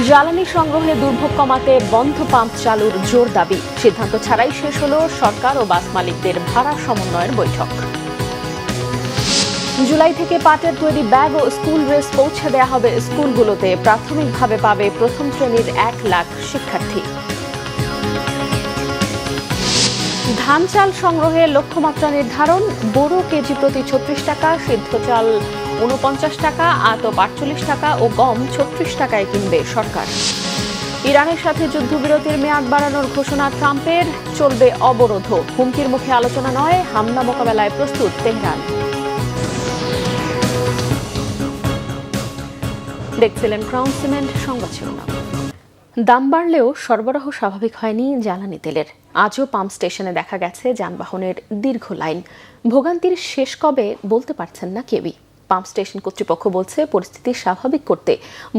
জ্বালানি সংগ্রহে দুর্ভোগ কমাতে বন্ধ পাম্প চালুর জোর দাবি। সিদ্ধান্ত ছাড়াই শেষ হলো সরকার ও বাস মালিকদের ভাড়া সমন্বয়ের বৈঠক। জুলাই থেকে পাটের তৈরি ব্যাগ ও স্কুল ড্রেস পৌঁছে দেওয়া হবে স্কুলগুলোতে। প্রাথমিকভাবে পাবে প্রথম শ্রেণীর 1 লাখ শিক্ষার্থী। ধান চাল সংগ্রহে লক্ষ্যমাত্রা নির্ধারণ। বোরো কেজি প্রতি 36 টাকা, সিদ্ধ চাল 49 টাকা, আত 48 টাকা ও গম 36 টাকায় কিনবে সরকার। ইরানের সাথে যুদ্ধবিরতির মেয়াদ বাড়ানোর ঘোষণা ট্রাম্পের। চলবে অবরোধ। হুমকির মুখে আলোচনা নয়, হামলা মোকাবেলায় প্রস্তুত তেহরান। দেখছিলেন ক্রাউন সিমেন্ট সংবাদ শিরোনাম। দাম বাড়লেও সরবরাহ স্বাভাবিক হয়নি জ্বালানি তেলের। আজও পাম্প স্টেশনে দেখা গেছে যানবাহনের দীর্ঘ লাইন। ভোগান্তির শেষ কবে বলতে পারছেন না কেউই। পাম্প স্টেশন কর্তৃপক্ষ বলছে পরিস্থিতি স্বাভাবিক করতে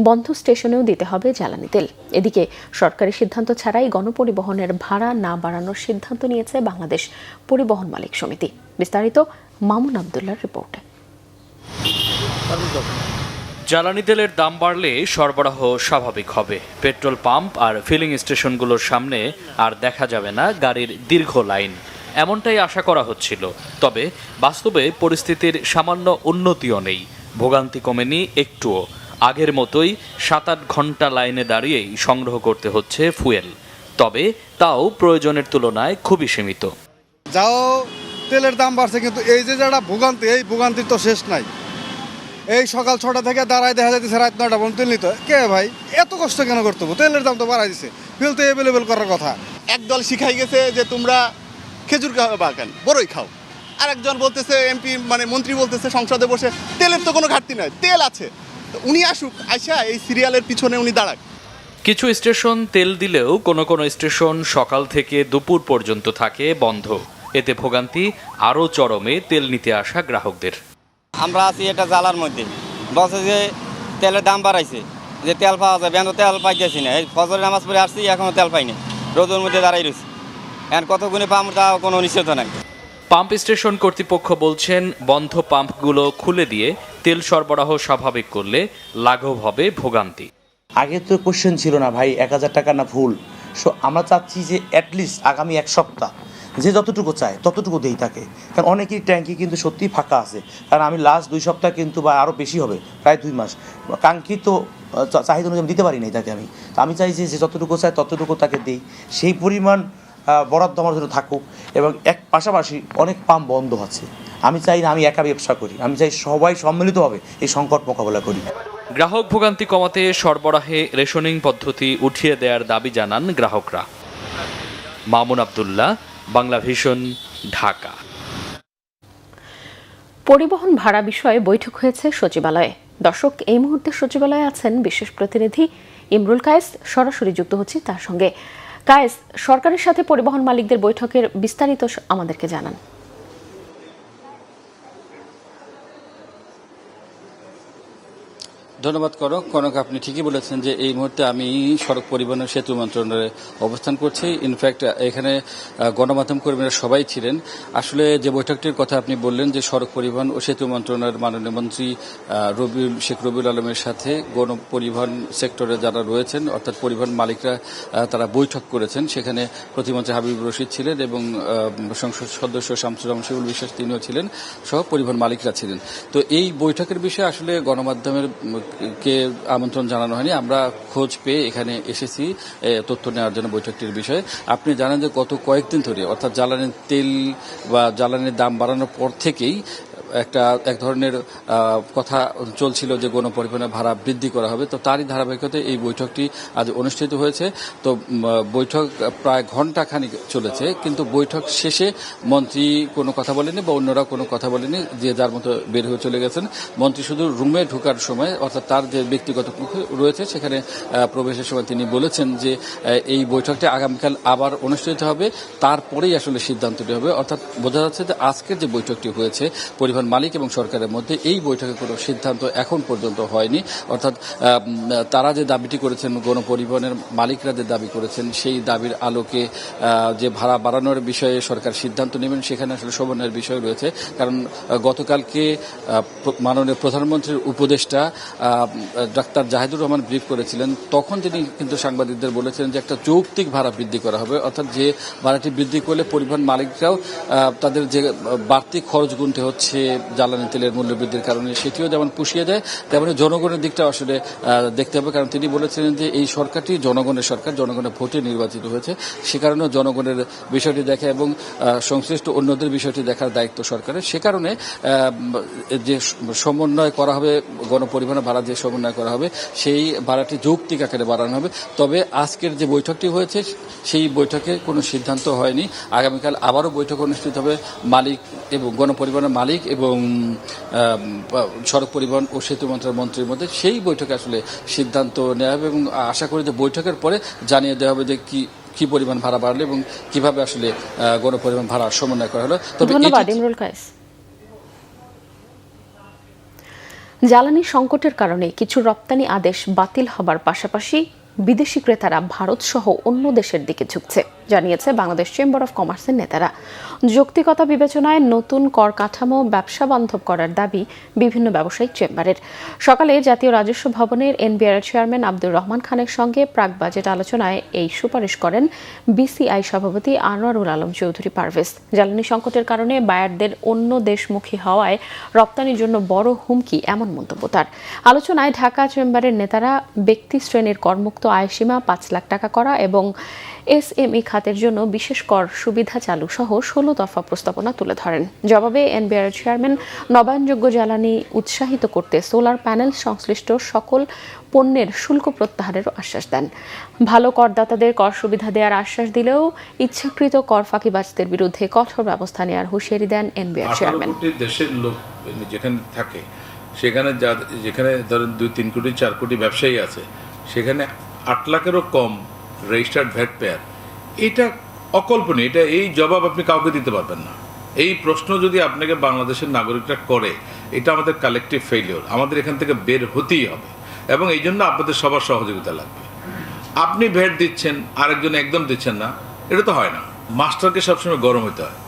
বন্ধ স্টেশনেও দিতে হবে জ্বালানি তেল। এদিকে সরকারি সিদ্ধান্ত ছাড়াই গণপরিবহনের ভাড়া না বাড়ানোর সিদ্ধান্ত নিয়েছে বাংলাদেশ পরিবহন মালিক সমিতি। বিস্তারিত মামুন আবদুল্লাহর রিপোর্টে। জ্বালানি তেলের দাম বাড়লে সরবরাহ স্বাভাবিক হবে। পেট্রোল পাম্প আর ফিলিং স্টেশনগুলোর সামনে আর দেখা যাবে না গাড়ির দীর্ঘ লাইন, এমনটাই আশা করা হচ্ছিল। তবে বাস্তবে পরিস্থিতির সামান্য উন্নতিও নেই। ভোগান্তি কমেনি একটুও। আগের মতোই 7-8 ঘন্টা লাইনে দাঁড়িয়েই সংগ্রহ করতে হচ্ছে ফুয়েল। তবে তাও প্রয়োজনের তুলনায় খুবই সীমিত। যাও তেলের দাম বাড়ছে, কিন্তু এই যে যারা ভোগান্তি, এই ভোগান্তির তো শেষ নাই। এই সকাল 6টা থেকে দাঁড়ায় দেখা যাচ্ছে রাত 9টা পর্যন্ত তেল নিতে। কে ভাই এত কষ্ট কেন করতে হবে? তেলের দাম তো বাড়াই দিচ্ছে, ফুয়েল তো অ্যাভেলেবেল করার কথা। একদল শিখাই গেছে যে তোমরা খেজুর খাও কেন, বড়ই খাও। আর একজন বলতেছে, এমপি মানে মন্ত্রী বলতেছে সংসদে বসে, তেলের তো কোনো ঘাটতি নয়, তেল আছে। উনি আসুক, আইসা এই সিরিয়ালের পিছনে উনি দাঁড়াক। কিছু স্টেশন তেল দিলেও কোনো কোনো স্টেশন সকাল থেকে দুপুর পর্যন্ত থাকে বন্ধ। এতে ভোগান্তি আরও চরমে তেল নিতে আসা গ্রাহকদের। আমরা আছি এটা জ্বালার মধ্যে, বলছে যে তেলের দাম বাড়াইছে, যে তেল পাওয়া যাবে, এখন তেল পাইতেছি না। এই ফজরের নামাজ পড়ে আসছি, এখনও তেল পাইনি, রোদের মধ্যে দাঁড়াই রয়েছি। এখন কত গুণে পাম্প, তা কোনো নিশ্চিত নাই। পাম্প স্টেশন কর্তৃপক্ষ বলছেন বন্ধ পাম্পগুলো খুলে দিয়ে তেল সরবরাহ স্বাভাবিক করলে লাঘব হবে ভোগান্তি। আগে তো কোশ্চেন ছিল না ভাই 1000 টাকা না ফুল। সো আমরা চাচ্ছি যে অ্যাটলিস্ট আগামী 1 সপ্তাহ যে যতটুকু চায় ততটুকু দেই তাকে। কারণ অনেকেই ট্যাঙ্কি কিন্তু সত্যিই ফাঁকা আছে। কারণ আমি লাস্ট 2 সপ্তাহ কিন্তু বা আরও বেশি হবে, প্রায় 2 মাস কাঙ্ক্ষিত চাহিদা অনুযায়ী দিতে পারি নাই তাকে আমি। তো আমি চাই যে যতটুকু চায় ততটুকু তাকে দেই, সেই পরিমাণ বরাদ্দ আমার জন্য থাকুক। এবং পাশাপাশি অনেক পাম্প বন্ধ আছে। আমি চাই না আমি একা ব্যবসা করি, আমি চাই সবাই সম্মিলিতভাবে এই সংকট মোকাবেলা করি। গ্রাহক ভোগান্তি কমাতে সরবরাহে রেশনিং পদ্ধতি উঠিয়ে দেওয়ার দাবি জানান গ্রাহকরা। মামুন আবদুল্লাহ, বাংলা ভিশন, ঢাকা। পরিবহন ভাড়া বিষয়ে বৈঠক হয়েছে সচিবালয়ে। দর্শক, এই মুহূর্তে সচিবালয়ে আছেন বিশেষ প্রতিনিধি ইমরুল কায়েস। সরাসরি যুক্ত হচ্ছি তার সঙ্গে। কায়েস, সরকারের সাথে পরিবহন মালিকদের বৈঠকের বিস্তারিত আমাদেরকে জানান। ধন্যবাদ কনক, আপনি ঠিকই বলেছেন যে এই মুহূর্তে আমি সড়ক পরিবহন সেতু মন্ত্রণালয়ে অবস্থান করছি। ইনফ্যাক্ট এখানে গণমাধ্যম কর্মীরা সবাই ছিলেন। আসলে যে বৈঠকটির কথা আপনি বললেন, যে সড়ক পরিবহন ও সেতু মন্ত্রণালয়ের মাননীয় মন্ত্রী শেখ রবিউল আলমের সাথে গণপরিবহন সেক্টরে যারা রয়েছেন, অর্থাৎ পরিবহন মালিকরা, তারা বৈঠক করেছেন। সেখানে প্রতিমন্ত্রী হাবিবুর রশিদ ছিলেন এবং সংসদ সদস্য শামসুর রহমান শিবুল বিশ্বাস তিনিও ছিলেন, সহ পরিবহন মালিকরা ছিলেন। তো এই বৈঠকের বিষয়ে আসলে গণমাধ্যমের কে আমন্ত্রণ জানানো হয়নি। আমরা খোঁজ পেয়ে এখানে এসেছি তথ্য নেওয়ার জন্য বৈঠকটির বিষয়ে। আপনি জানেন যে গত কয়েকদিন ধরে, অর্থাৎ জ্বালানির তেল বা জ্বালানির দাম বাড়ানোর পর থেকেই এক ধরনের কথা চলছিল যে গণপরিবহনের ভাড়া বৃদ্ধি করা হবে। তো তারই ধারাবাহিকতায় এই বৈঠকটি আজ অনুষ্ঠিত হয়েছে। তো বৈঠক প্রায় ঘণ্টাখানিক চলেছে, কিন্তু বৈঠক শেষে মন্ত্রী কোনো কথা বলেনি বা অন্যরা কোনো কথা বলেনি, যে যার মতো বের হয়ে চলে গেছেন। মন্ত্রী শুধু রুমে ঢোকার সময়, অর্থাৎ তার যে ব্যক্তিগত রয়েছে সেখানে প্রবেশের সময় তিনি বলেছেন যে এই বৈঠকটি আগামীকাল আবার অনুষ্ঠিত হবে, তারপরেই আসলে সিদ্ধান্তটি হবে। অর্থাৎ বোঝা যাচ্ছে যে আজকের যে বৈঠকটি হয়েছে পরিবহন পরিবহন মালিক এবং সরকারের মধ্যে এই বৈঠকে কোনো সিদ্ধান্ত এখন পর্যন্ত হয়নি। অর্থাৎ তারা যে দাবিটি করেছেন, গণপরিবহনের মালিকরা যে দাবি করেছেন, সেই দাবির আলোকে যে ভাড়া বাড়ানোর বিষয়ে সরকার সিদ্ধান্ত নেবেন সেখানে আসলে সমন্বয়ের বিষয় রয়েছে। কারণ গতকালকে মাননীয় প্রধানমন্ত্রীর উপদেষ্টা ডাক্তার জাহিদুর রহমান ব্রিফ করেছিলেন, তখন তিনি কিন্তু সাংবাদিকদের বলেছিলেন যে একটা যৌক্তিক ভাড়া বৃদ্ধি করা হবে, অর্থাৎ যে ভাড়াটি বৃদ্ধি করলে পরিবহন মালিকরাও তাদের যে বাড়তি খরচ গুনতে হচ্ছে জ্বালানি তেলের মূল্য বৃদ্ধির কারণে সেটিও যেমন পুষিয়ে দেয়, তেমনি জনগণের দিকটা আসলে দেখতে হবে। কারণ তিনি বলেছিলেন যে এই সরকারটি জনগণের সরকার, জনগণের ভোটে নির্বাচিত হয়েছে, সে কারণেও জনগণের বিষয়টি দেখে এবং সংশ্লিষ্ট অন্যদের বিষয়টি দেখার দায়িত্ব সরকারের। সে কারণে যে সমন্বয় করা হবে, গণপরিবহনের ভাড়া যে সমন্বয় করা হবে সেই ভাড়াটি যৌক্তিক আকারে বাড়ানো হবে। তবে আজকের যে বৈঠকটি হয়েছে সেই বৈঠকে কোনো সিদ্ধান্ত হয়নি। আগামীকাল আবারও বৈঠক অনুষ্ঠিত হবে মালিক এবং গণপরিবহনের মালিক এবং সড়ক পরিবহন ও সেতু মন্ত্রীর মধ্যে। সেই বৈঠকে আসলে সিদ্ধান্ত নেওয়া হবে এবং আশা করি যে বৈঠকের পরে জানিয়ে দেওয়া হবে যে কি পরিমাণ ভাড়া বাড়লো এবং কিভাবে আসলে গণপরিবহন ভাড়া সমন্বয় করা হলো। ধন্যবাদ ইমরুল কায়েস। জ্বালানি সংকটের কারণে কিছু রপ্তানি আদেশ বাতিল হবার পাশাপাশি বিদেশি ক্রেতারা ভারত সহ অন্য দেশের দিকে ঝুঁকছে, জানিয়েছে বাংলাদেশ চেম্বার অব কমার্সের নেতারা। যৌক্তিকতা বিবেচনায় নতুন কর কাঠামো ব্যবসা বান্ধব করার দাবি বিভিন্ন ব্যবসায়িক চেম্বারের। সকালে জাতীয় রাজস্ব ভবনের এনবিআর চেয়ারম্যান আব্দুর রহমান খানের সঙ্গে প্রাক বাজেট আলোচনায় এই সুপারিশ করেন বিসিআই সভাপতি আনোয়ারুল আলম চৌধুরী পারভেজ। জ্বালানি সংকটের কারণে বায়ারদের অন্য দেশমুখী হওয়ায় রপ্তানির জন্য বড় হুমকি, এমন মন্তব্য তার। আলোচনায় ঢাকা চেম্বারের নেতারা ব্যক্তি শ্রেণীর করমুক্ত আয়সীমা 5 লাখ টাকা করা এবং এসএমই খাতের জন্য বিশেষ কর সুবিধা চালু সহ 16 দফা প্রস্তাবনা তুলে ধরেন। জবাবে এনবিআর চেয়ারম্যান নবায়নযোগ্য জ্বালানি উৎসাহিত করতে সোলার প্যানেল সংশ্লিষ্ট সকল পণ্যের শুল্ক প্রত্যাহারেরও আশ্বাস দেন। ভালো করদাতাদের কর সুবিধা দেওয়ার আশ্বাস দিলেও ইচ্ছাকৃত কর ফাঁকিবাজদের বিরুদ্ধে কঠোর ব্যবস্থা নেওয়ার হুঁশিয়ারি দেন এনবিআর চেয়ারম্যান। দেশের লোক যেখানে থাকে সেখানে যেখানে ধরেন 2-3 কোটি 4 কোটি ব্যবসায়ী আছে, সেখানে 8 লাখেরও কম রেজিস্টার্ড ভ্যাট পেয়ার, এটা অকল্পনীয়। এটা এই জবাব আপনি কাউকে দিতে পারবেন না। এই প্রশ্ন যদি আপনাকে বাংলাদেশের নাগরিকরা করে, এটা আমাদের কালেকটিভ ফেইলিওর। আমাদের এখান থেকে বের হতেই হবে এবং এই জন্য আপনাদের সবার সহযোগিতা লাগবে। আপনি ভ্যাট দিচ্ছেন, আরেকজন একদম দিচ্ছেন না, এটা তো হয় না। মাস্টারকে সবসময় গরম হতে হয়,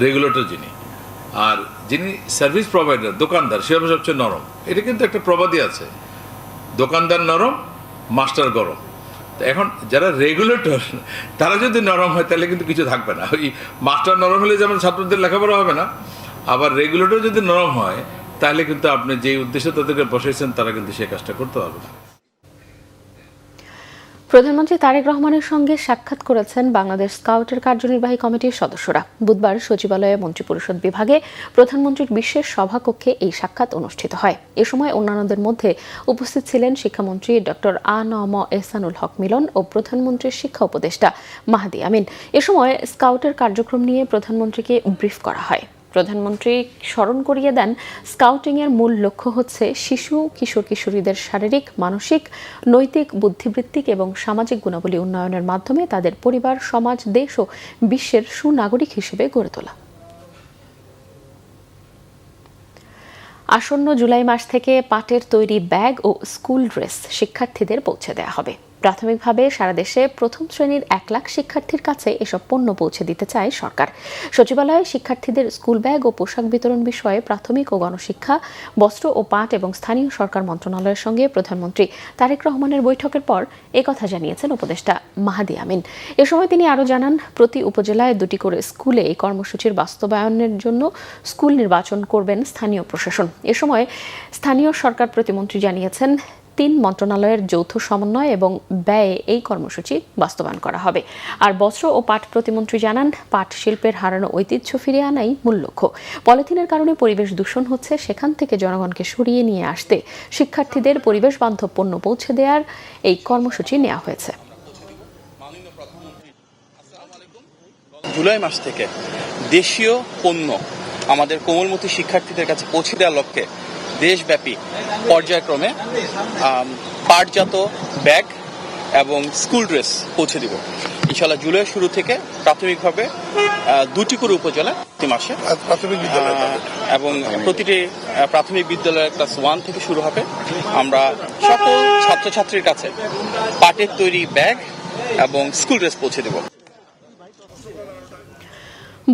রেগুলেটর যিনি, আর যিনি সার্ভিস প্রোভাইডার দোকানদার সে সবচেয়ে নরম। এটা কিন্তু একটা প্রবাদই আছে, দোকানদার নরম মাস্টার গরম। তো এখন যারা রেগুলেটর তারা যদি নরম হয় তাহলে কিন্তু কিছু থাকবে না। ওই মাস্টার নরম হলে যেমন ছাত্রদের লেখাপড়া হবে না, আবার রেগুলেটর যদি নরম হয় তাহলে কিন্তু আপনি যে উদ্দেশ্যে তাদেরকে বসাইছেন তারা কিন্তু সে কাজটা করতে পারবে না। প্রধানমন্ত্রী তারেক রহমানের সঙ্গে সাক্ষাৎ করেছেন বাংলাদেশ স্কাউটের কার্যনির্বাহী কমিটির সদস্যরা। বুধবার সচিবালয়ে মন্ত্রিপরিষদ বিভাগে প্রধানমন্ত্রীর বিশেষ সভাকক্ষে এই সাক্ষাৎ অনুষ্ঠিত হয়। এ সময় অন্যান্যদের মধ্যে উপস্থিত ছিলেন শিক্ষামন্ত্রী ডক্টর আ.ন.ম এহসানুল হক মিলন ও প্রধানমন্ত্রীর শিক্ষা উপদেষ্টা মাহাদি আমিন। এ সময় স্কাউটের কার্যক্রম নিয়ে প্রধানমন্ত্রীকে ব্রিফ করা হয়। প্রধানমন্ত্রী স্মরণ করিয়ে দেন, স্কাউটিংয়ের মূল লক্ষ্য হচ্ছে শিশু কিশোর কিশোরীদের শারীরিক, মানসিক, নৈতিক, বুদ্ধিবৃত্তিক এবং সামাজিক গুণাবলী উন্নয়নের মাধ্যমে তাদের পরিবার, সমাজ, দেশ ও বিশ্বের সুনাগরিক হিসেবে গড়ে তোলা। আসন্ন জুলাই মাস থেকে পাটের তৈরি ব্যাগ ও স্কুল ড্রেস শিক্ষার্থীদের পৌঁছে দেওয়া হবে। প্রাথমিকভাবে সারা দেশে প্রথম শ্রেণীর 1 লাখ শিক্ষার্থীর কাছে এসব পণ্য পৌঁছে দিতে চায় সরকার। সচিবালয়ে শিক্ষার্থীদের স্কুল ব্যাগ ও পোশাক বিতরণ বিষয়ে প্রাথমিক ও গণশিক্ষা, বস্ত্র ও পাট এবং স্থানীয় সরকার মন্ত্রণালয়ের সঙ্গে প্রধানমন্ত্রী তারেক রহমানের বৈঠকের পর একথা জানিয়েছেন উপদেষ্টা মাহাদি আমিন। এ সময় তিনি আরও জানান, প্রতি উপজেলায় 2টি করে স্কুলে এই কর্মসূচির বাস্তবায়নের জন্য স্কুল নির্বাচন করবেন স্থানীয় প্রশাসন। এ সময় স্থানীয় সরকার প্রতিমন্ত্রী জানিয়েছেন, 3 মন্ত্রণালয়ের যৌথ সমন্বয় এবং ব্যয়ে এই কর্মসূচি বাস্তবায়ন করা হবে। আর বস্ত্র ও পাট প্রতিমন্ত্রী জানান, পাট শিল্পের হারানো ঐতিহ্য ফিরিয়ে আনাই মূল লক্ষ্য। পলিথিনের কারণে পরিবেশ দূষণ হচ্ছে, সেখান থেকে জনগণকে সরিয়ে নিয়ে আসতে শিক্ষার্থীদের পরিবেশ বান্ধব পণ্য পৌঁছে দেওয়ার এই কর্মসূচি নেওয়া হয়েছে। জুলাই মাস থেকে দেশীয় পণ্য আমাদের কোমলমতি শিক্ষার্থীদের কাছে পৌঁছে দেওয়ার লক্ষ্যে দেশব্যাপী পর্যায়ক্রমে পাটজাত ব্যাগ এবং স্কুল ড্রেস পৌঁছে দিব। ইনশাআল্লাহ জুলাইয়ের শুরু থেকে প্রাথমিকভাবে 2টি করে উপজেলা প্রতি মাসে প্রাথমিক বিদ্যালয় এবং প্রতিটি প্রাথমিক বিদ্যালয়ের ক্লাস 1 থেকে শুরু হবে। আমরা সকল ছাত্রছাত্রীর কাছে পাটের তৈরি ব্যাগ এবং স্কুল ড্রেস পৌঁছে দেব।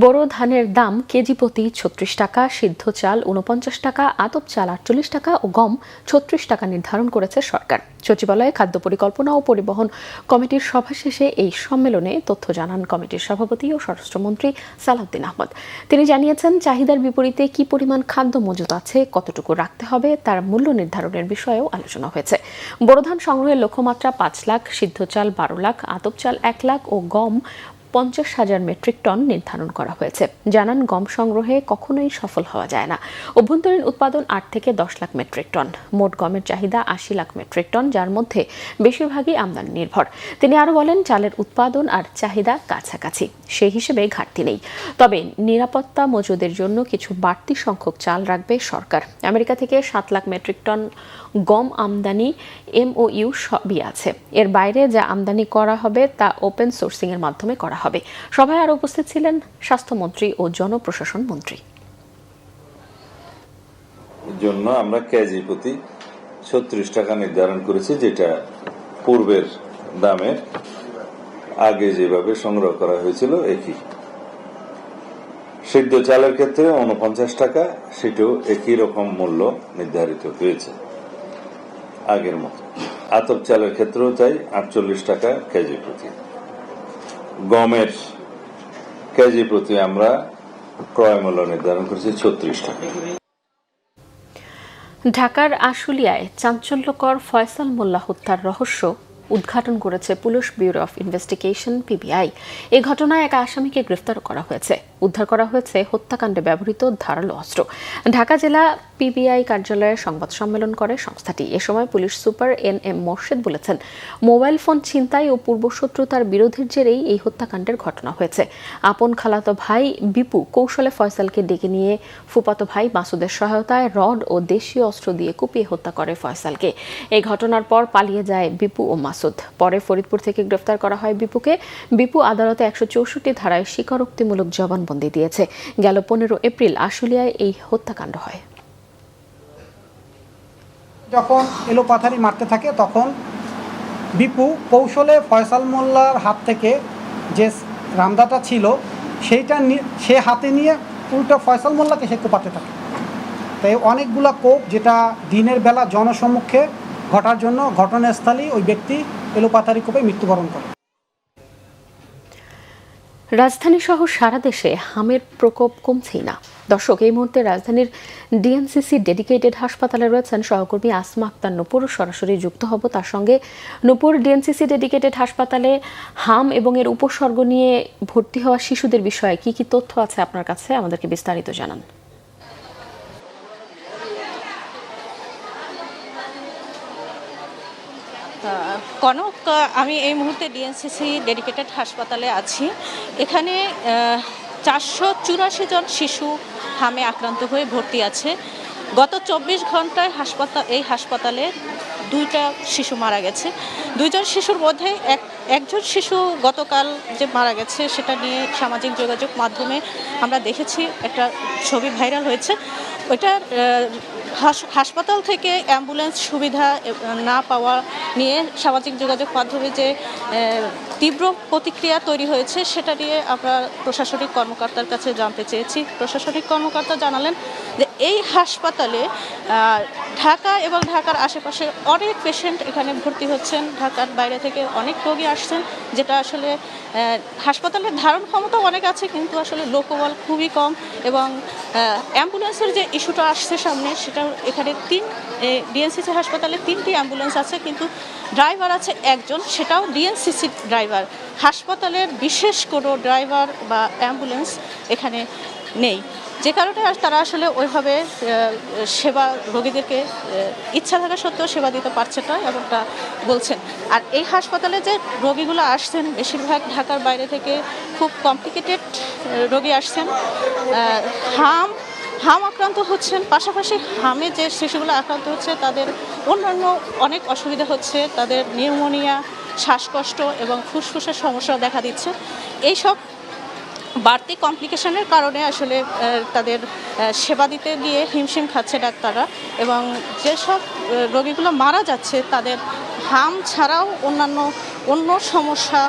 বোরো ধানের দাম কেজি প্রতি 36 টাকা, সিদ্ধ চাল 49 টাকা, আতপ চাল 48 টাকা ও গম 36 টাকা নির্ধারণ করেছে সরকার। সচিবালয়ে খাদ্য পরিকল্পনা ও পরিবহন কমিটির সভা শেষে এই সম্মেলনে তথ্য জানান কমিটির সভাপতি ও স্বরাষ্ট্রমন্ত্রী সালাউদ্দিন আহমদ। তিনি জানিয়েছেন, চাহিদার বিপরীতে কি পরিমাণ খাদ্য মজুত আছে, কতটুকু রাখতে হবে তার মূল্য নির্ধারণের বিষয়েও আলোচনা হয়েছে। বোরো ধান সংগ্রহের লক্ষ্যমাত্রা 5 লাখ, সিদ্ধ চাল 12 লাখ, আতপ চাল 1 লাখ ও গম 50,000 মেট্রিক টন নির্ধারণ করা হয়েছে। জানান, গম সংগ্রহে কখনোই সফল হওয়া যায় না। অভ্যন্তরীণ উৎপাদন 8 থেকে 10 লাখ মেট্রিক টন। মোট গমের চাহিদা 80 লাখ মেট্রিক টন, যার মধ্যে বেশিরভাগই আমদানি নির্ভর। তিনি আরও বলেন, চালের উৎপাদন আর চাহিদা কাছাকাছি, সেই হিসেবে ঘাটতি নেই। তবে নিরাপত্তা মজুদের জন্য কিছু বাড়তি সংখ্যক চাল রাখবে সরকার। আমেরিকা থেকে 7 লাখ মেট্রিক টন গম আমদানি MOU সবই আছে। এর বাইরে যা আমদানি করা হবে তা ওপেন সোর্সিং এর মাধ্যমে করা হবে। সভায় আরও উপস্থিত ছিলেন স্বাস্থ্যমন্ত্রী ও জনপ্রশাসন মন্ত্রী। জন্য আমরা কেজি প্রতি 36 টাকা নির্ধারণ করেছি, যেটা পূর্বের দামের আগে যেভাবে সংগ্রহ করা হয়েছিল একই। সিদ্ধ চালের ক্ষেত্রে 49 টাকা, সেটাও একই রকম মূল্য নির্ধারিত হয়েছে আগের মতো। আতপ চালের ক্ষেত্রেও তাই 48 টাকা কেজি প্রতি। গমের কেজি প্রতি আমরা ক্রয় মূল্য নির্ধারণ করেছি 36 টাকা। ঢাকার আশুলিয়ায় চাঞ্চল্যকর ফয়সাল মোল্লা হত্যার রহস্য উদ্ঘাটন করেছে police bureau of investigation PBI। এই ঘটনায় এক আসামিকে গ্রেফতার করা হয়েছে। উদ্ধার করা হয়েছে হত্যাকাণ্ডে ব্যবহৃত ধারালো অস্ত্র। ঢাকা জেলা PBI কার্যালয়ে সংবাদ সম্মেলন করে সংস্থাটি। এ সময় পুলিশ সুপার NM মোর্শেদ বলেছেন, মোবাইল ফোন ছিনতাই ও পূর্বশত্রুতার বিরোধের জেরেই এই হত্যাকাণ্ডের ঘটনা হয়েছে। আপন খালাতো ভাই বিপু কৌশলে ফয়সালকে ডেকে নিয়ে ফুফাতো ভাই মাসুদের সহায়তায় রড ও দেশীয় অস্ত্র দিয়ে কুপিয়ে হত্যা করে ফয়সালকে। এই ঘটনার পর পালিয়ে যায় বিপু ও মাসুদ। পরে ফরিদপুর থেকে গ্রেফতার করা হয় বিপুকে। বিপু আদালতে 164 ধারায় স্বীকারোক্তিমূলক জবানবন্দি দিয়েছে। গেল 15 এপ্রিল আশুলিয়ায় এই হত্যাকাণ্ড হয়। যখন এলোপাথারি মারতে থাকে তখন বিপু কৌশলে ফয়সাল মোল্লার হাত থেকে যে রামদাটা ছিল সেইটা সে হাতে নিয়ে উল্টো ফয়সাল মোল্লাকে সে কোপাতে থাকে। তাই অনেকগুলা কোপ, যেটা দিনের বেলা জনসম্মুখে ঘটার জন্য ঘটনাস্থলে ওই ব্যক্তি এলোপাথারি কোপে মৃত্যুবরণ করে। রাজধানী সহ সারা দেশে হামের প্রকোপ কমছেই না। দর্শক, এই মুহূর্তে রাজধানীর DNCC ডেডিকেটেড হাসপাতালে রয়েছেন সহকর্মী আসমা আক্তার নূপুর। সরাসরি যুক্ত হব তার সঙ্গে। নূপুর, DNCC ডেডিকেটেড হাসপাতালে হাম এবং এর উপসর্গ নিয়ে ভর্তি হওয়া শিশুদের বিষয়ে কি কি তথ্য আছে আপনার কাছে, আমাদেরকে বিস্তারিত জানান। কনক, আমি এই মুহূর্তে DNCC ডেডিকেটেড হাসপাতালে আছি। এখানে 484 জন শিশু হামে আক্রান্ত হয়ে ভর্তি আছে। গত 24 ঘন্টায় এই হাসপাতালে 2টা শিশু মারা গেছে। 2 জন শিশুর মধ্যে একজন শিশু গতকাল যে মারা গেছে সেটা নিয়ে সামাজিক যোগাযোগ মাধ্যমে আমরা দেখেছি, একটা ছবি ভাইরাল হয়েছে। ওইটা হাসপাতাল থেকে অ্যাম্বুলেন্স সুবিধা না পাওয়া নিয়ে সামাজিক যোগাযোগ মাধ্যমে যে তীব্র প্রতিক্রিয়া তৈরি হয়েছে সেটা নিয়ে আমরা প্রশাসনিক কর্মকর্তার কাছে জানতে চেয়েছি। প্রশাসনিক কর্মকর্তা জানালেন যে এই হাসপাতালে ঢাকা এবং ঢাকার আশেপাশে অনেক পেশেন্ট এখানে ভর্তি হচ্ছেন। ঢাকার বাইরে থেকে অনেক রোগী আসছেন, যেটা আসলে হাসপাতালের ধারণ ক্ষমতা অনেক আছে, কিন্তু আসলে লোকবল খুবই কম। এবং অ্যাম্বুলেন্সের যে ইস্যুটা আসছে সামনে, সেটা এখানে DNCC হাসপাতালে 3টি অ্যাম্বুলেন্স আছে, কিন্তু ড্রাইভার আছে একজন, সেটাও DNCC ড্রাইভার। হাসপাতালের বিশেষ কোনো ড্রাইভার বা অ্যাম্বুলেন্স এখানে নেই, যে কারণে তারা আসলে ওইভাবে সেবা রোগীদেরকে ইচ্ছা থাকা সত্ত্বেও সেবা দিতে পারছে না, এমনটা বলছেন। আর এই হাসপাতালে যে রোগীগুলো আসছেন বেশিরভাগ ঢাকার বাইরে থেকে, খুব কমপ্লিকেটেড রোগী আসছেন। হাম আক্রান্ত হচ্ছেন, পাশাপাশি হামে যে শিশুগুলো আক্রান্ত হচ্ছে তাদের অন্যান্য অনেক অসুবিধা হচ্ছে। তাদের নিউমোনিয়া, শ্বাসকষ্ট এবং ফুসফুসের সমস্যা দেখা দিচ্ছে। এইসব বাড়তি কমপ্লিকেশনের কারণে আসলে তাদের সেবা দিতে গিয়ে হিমশিম খাচ্ছে ডাক্তাররা, এবং যেসব রোগীগুলো মারা যাচ্ছে তাদের হাম ছাড়াও অন্য সমস্যা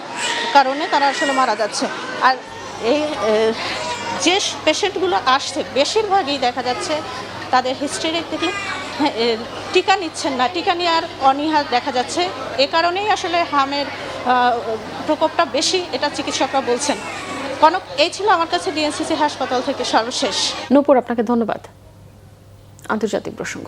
কারণে তারা আসলে মারা যাচ্ছে। আর এই যে পেশেন্টগুলো আসছে বেশিরভাগই দেখা যাচ্ছে তাদের হিস্ট্রি দেখলে টিকা নিচ্ছেন না, টিকা নেওয়ার অনীহা দেখা যাচ্ছে। এ কারণেই আসলে হামের প্রকোপটা বেশি, এটা চিকিৎসকরা বলছেন। কনক, এই ছিল আমার কাছে ডিএনসিসি হাসপাতাল থেকে সর্বশেষ। নূপুর, আপনাকে ধন্যবাদ। আন্তর্জাতিক প্রসঙ্গ,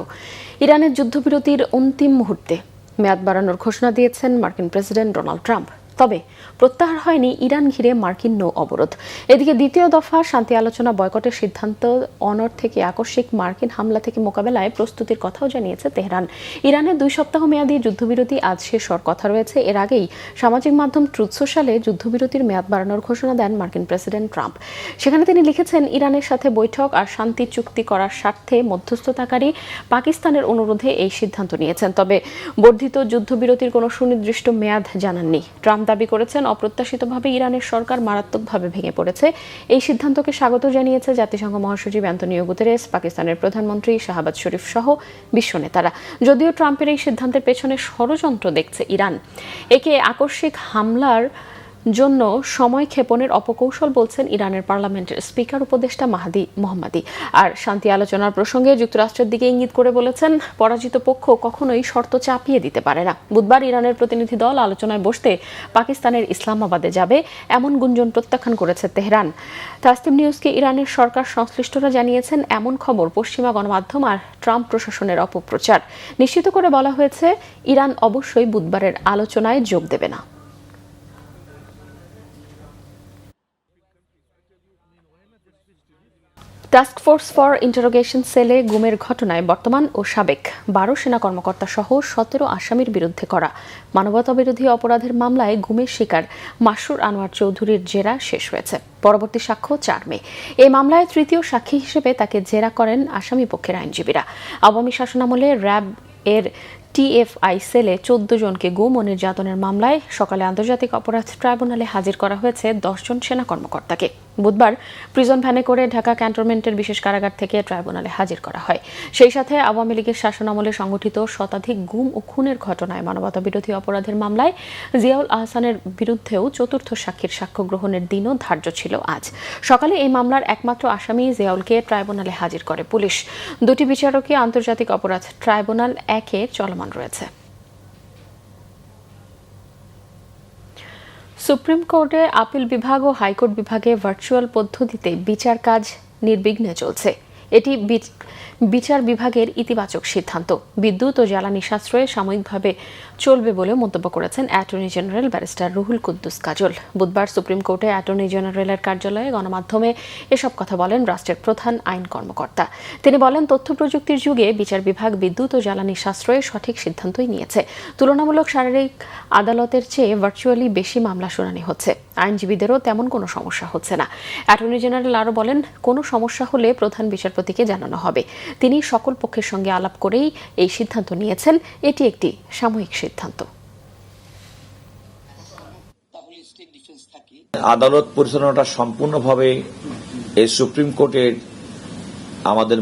ইরানের যুদ্ধবিরতির অন্তিম মুহূর্তে মেয়াদ বাড়ানোর ঘোষণা দিয়েছেন মার্কিন প্রেসিডেন্ট ডোনাল্ড ট্রাম্প। তবে প্রত্যাহার হয়নি ইরান ঘিরে মার্কিন নৌ অবরোধ। এদিকে দ্বিতীয় দফা শান্তি আলোচনা বয়কটের সিদ্ধান্ত অনড় থেকে আকস্মিক মার্কিন হামলা থেকে মোকাবেলায় প্রস্তুতির কথাও জানিয়েছে তেহরান। ইরানের 2 সপ্তাহ মেয়াদী যুদ্ধবিরতি আজ শেষ হওয়ার কথা রয়েছে। এর আগেই সামাজিক মাধ্যম ট্রুথ সোশ্যালে যুদ্ধবিরতির মেয়াদ বাড়ানোর ঘোষণা দেন মার্কিন প্রেসিডেন্ট ট্রাম্প। সেখানে তিনি লিখেছেন, ইরানের সাথে বৈঠক আর শান্তি চুক্তি করার স্বার্থে মধ্যস্থতাকারী পাকিস্তানের অনুরোধে এই সিদ্ধান্ত নিয়েছেন। তবে বর্ধিত যুদ্ধবিরতির কোনো সুনির্দিষ্ট মেয়াদ জানাননি। ট্রাম্প দাবি করেছেন, অপ্রত্যাশিতভাবে ইরানের সরকার মারাত্মকভাবে ভেঙে পড়েছে। এই সিদ্ধান্তকে স্বাগত জানিয়েছে জাতিসংঘ মহাসচিব অ্যান্তোনিও গুতেরেস, পাকিস্তানের প্রধানমন্ত্রী শাহবাজ শরীফ সহ বিশ্ব নেতারা। যদিও ট্রাম্পের এই সিদ্ধান্তের পেছনে ষড়যন্ত্র দেখছে ইরান। একে আকস্মিক হামলার জন্য সময় ক্ষেপণের অপকৌশল বলছেন ইরানের পার্লামেন্টের স্পিকার উপদেষ্টা মাহদি মোহাম্মদী। আর শান্তি আলোচনার প্রসঙ্গে যুক্তরাষ্ট্রের দিকে ইঙ্গিত করে বলেছেন, পরাজিত পক্ষ কখনোই শর্ত চাপিয়ে দিতে পারে না। বুধবার ইরানের প্রতিনিধি দল আলোচনায় বসতে পাকিস্তানের ইসলামাবাদে যাবে, এমন গুঞ্জন প্রত্যাখ্যান করেছে তেহরান। তাসনিম নিউজকে ইরানের সরকার সংশ্লিষ্টরা জানিয়েছেন, এমন খবর পশ্চিমা গণমাধ্যম আর ট্রাম্প প্রশাসনের অপপ্রচার। নিশ্চিত করে বলা হয়েছে, ইরান অবশ্যই বুধবারের আলোচনায় যোগ দেবে না। টাস্ক ফোর্স ফর ইন্টারোগেশন সেলে গুমের ঘটনায় বর্তমান ও সাবেক 12 সেনা কর্মকর্তা সহ 17 আসামির বিরুদ্ধে করা মানবতাবিরোধী অপরাধের মামলায় গুমের শিকার মাসরুর আনোয়ার চৌধুরীর জেরা শেষ হয়েছে। পরবর্তী সাক্ষ্য 4 মে। এই মামলায় তৃতীয় সাক্ষী হিসেবে তাকে জেরা করেন আসামি পক্ষের আইনজীবীরা। আওয়ামী শাসনামলে র্যাব এর টিএফআই সেলে 14 জনকে গুম ও নির্যাতনের মামলায় সকালে আন্তর্জাতিক অপরাধ ট্রাইব্যুনালে হাজির করা হয়েছে 10 জন সেনা কর্মকর্তাকে। বুধবার প্রিজন ভ্যানে করে ঢাকা ক্যান্টনমেন্টের বিশেষ কারাগার থেকে ট্রাইব্যুনালে হাজির করা হয়। সেই সাথে আওয়ামী লীগের শাসনামলে সংগঠিত শতাধিক গুম ও খুনের ঘটনায় মানবতাবিরোধী অপরাধের মামলায় জিয়াউল আহসানের বিরুদ্ধেও চতুর্থ সাক্ষীর সাক্ষ্য গ্রহণের দিনও ধার্য ছিল আজ। সকালে এই মামলার একমাত্র আসামি জিয়াউলকে ট্রাইব্যুনালে হাজির করে পুলিশ। 2টি বিচারকই আন্তর্জাতিক অপরাধ ট্রাইব্যুনাল 1-এ চলমান রয়েছে। সুপ্রিম কোর্টে আপিল বিভাগ ও হাইকোর্ট বিভাগে ভার্চুয়াল পদ্ধতিতে বিচার কাজ নির্বিঘ্নে চলছে। এটি বিচার বিভাগের ইতিবাচক সিদ্ধান্ত। বিদ্যুৎ ও জ্বালানি সাশ্রয়ে সাময়িকভাবে চলবে বলে মন্তব্য করেছেন attorney general barrister Ruhul Quddus Kajal. বুধবার সুপ্রিম কোর্টে অ্যাটর্নি জেনারেলের কার্যালয়ে গণমাধ্যমে এসব কথা বলেন রাষ্ট্রের প্রধান আইন কর্মকর্তা। তিনি বলেন, তথ্য প্রযুক্তির যুগে বিচার বিভাগ বিদ্যুৎ ও জ্বালানি সাশ্রয়ে সঠিক সিদ্ধান্তই নিয়েছে। তুলনামূলক শারীরিক আদালতের চেয়ে ভার্চুয়ালি বেশি মামলা শুনানি হচ্ছে। আইনজীবীদেরও তেমন কোনো সমস্যা হচ্ছে না। অ্যাটর্নি জেনারেল আরও বলেন, কোনো সমস্যা হলে প্রধান বিচারপতিকে জানানো হবে। তিনি সকল পক্ষের সঙ্গে আলাপ করেই এই সিদ্ধান্ত নিয়েছেন। এটি একটি সাময়িক সিদ্ধান্ত। আদালত পরিচালনাটা সম্পূর্ণভাবে এই সুপ্রিম কোর্টের আমাদের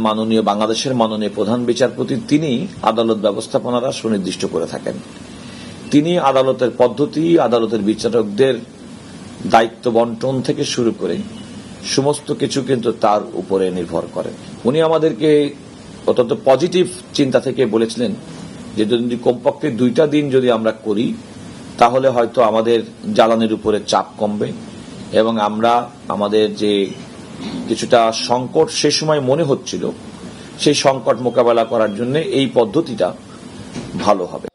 বাংলাদেশের মাননীয় প্রধান বিচারপতি তিনি আদালত ব্যবস্থাপনাটা সুনির্দিষ্ট করে থাকেন। তিনি আদালতের পদ্ধতি, আদালতের বিচারকদের দায়িত্ব বন্টন থেকে শুরু করে সমস্ত কিছু কিন্তু তার উপরে নির্ভর করে। উনি আমাদেরকে অত্যন্ত পজিটিভ চিন্তা থেকে বলেছিলেন যে যদি কমপক্ষে 2টা দিন যদি আমরা করি তাহলে হয়তো আমাদের জ্বালানির উপরে চাপ কমবে এবং আমরা আমাদের যে কিছুটা সংকট সে সময় মনে হচ্ছিল সেই সংকট মোকাবেলা করার জন্য এই পদ্ধতিটা ভালো হবে।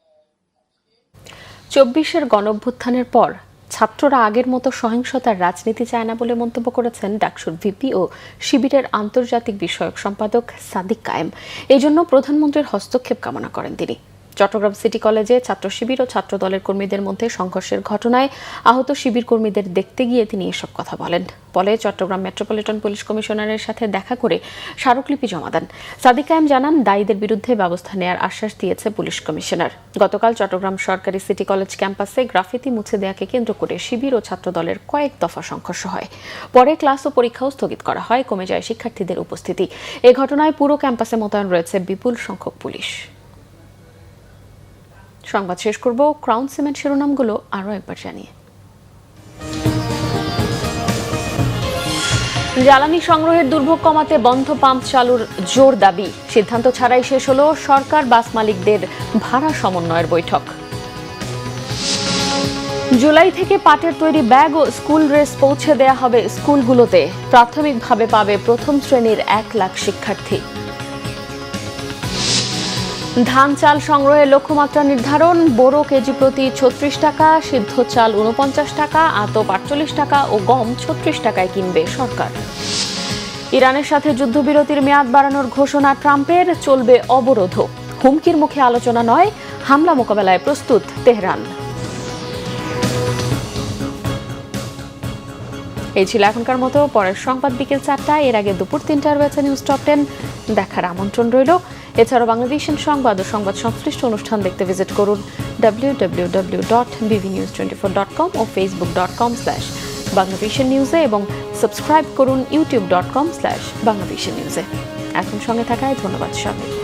24-এর গণঅভ্যুত্থানের পর ছাত্ররা আগের মতো সহিংসতার রাজনীতি চায় না বলে মন্তব্য করেছেন ডাকসুর ভিপি ও শিবিরের আন্তর্জাতিক বিষয়ক সম্পাদক সাদিক কায়েম। এই জন্য প্রধানমন্ত্রীর হস্তক্ষেপ কামনা করেন তিনি। চট্টগ্রাম সিটি কলেজে ছাত্র শিবির ও ছাত্র দলের কর্মীদের মধ্যে সংঘর্ষের ঘটনায় আহত শিবির কর্মীদের দেখতে গিয়ে তিনি এসব কথা বলেন। পরে চট্টগ্রাম মেট্রোপলিটন পুলিশ কমিশনারের সাথে দেখা করে স্মারকলিপি জমা দেন। সাদিক কায়েম জানান, দায়ীদের বিরুদ্ধে ব্যবস্থা নেওয়ার আশ্বাস দিয়েছে পুলিশ কমিশনার। গতকাল চট্টগ্রাম সরকারি সিটি কলেজ ক্যাম্পাসে গ্রাফিতি মুছে দেওয়াকে কেন্দ্র করে শিবির ও ছাত্র দলের কয়েক দফা সংঘর্ষ হয়। পরে ক্লাস ও পরীক্ষাও স্থগিত করা হয়, কমে যায় শিক্ষার্থীদের উপস্থিতি। এ ঘটনায় পুরো ক্যাম্পাসে মোতায়েন রয়েছে বিপুল সংখ্যক পুলিশ। সংবাদ শেষ করব ক্রাউন সিমেন্ট শিরোনামগুলো আরও একবার জানিয়ে। জ্বালানি সংগ্রহের দুর্ভোগ কমাতে বন্ধ পাম্প চালুর জোর দাবি। সিদ্ধান্ত ছাড়াই শেষ হলো সরকার বাস মালিকদের ভাড়া সমন্বয়ের বৈঠক। জুলাই থেকে পাটের তৈরি ব্যাগ ও স্কুল ড্রেস পৌঁছে দেয়া হবে স্কুলগুলোতে। প্রাথমিকভাবে পাবে প্রথম শ্রেণীর 1 লাখ শিক্ষার্থী। ধান চাল সংগ্রহের লক্ষ্যমাত্রা নির্ধারণ। বোরো কেজি প্রতি 36 টাকা, সিদ্ধ চাল 49 টাকা, আতপ 48 টাকা ও গম 36 টাকায় কিনবে সরকার। ইরানের সাথে যুদ্ধবিরতির মেয়াদ বাড়ানোর ঘোষণা ট্রাম্পের, চলবে অবরোধ। হুমকির মুখে আলোচনা নয়, হামলা মোকাবেলায় প্রস্তুত তেহরান। এই ছিল এখনকার মতো। পরের সংবাদ বিকেল 4টায়, এর আগে দুপুর 3টায় রয়েছে নিউজ টপ 10 দেখার আমন্ত্রণ রইল। এছাড়াও বাংলাদেশের সংবাদ ও সংবাদ সংশ্লিষ্ট অনুষ্ঠান দেখতে ভিজিট করুন www.bvnews24.com ও facebook.com/banglavishnewse এবং সাবস্ক্রাইব করুন youtube.com/banglavishnewse। এখন সঙ্গে থাকায় ধন্যবাদ সবাই।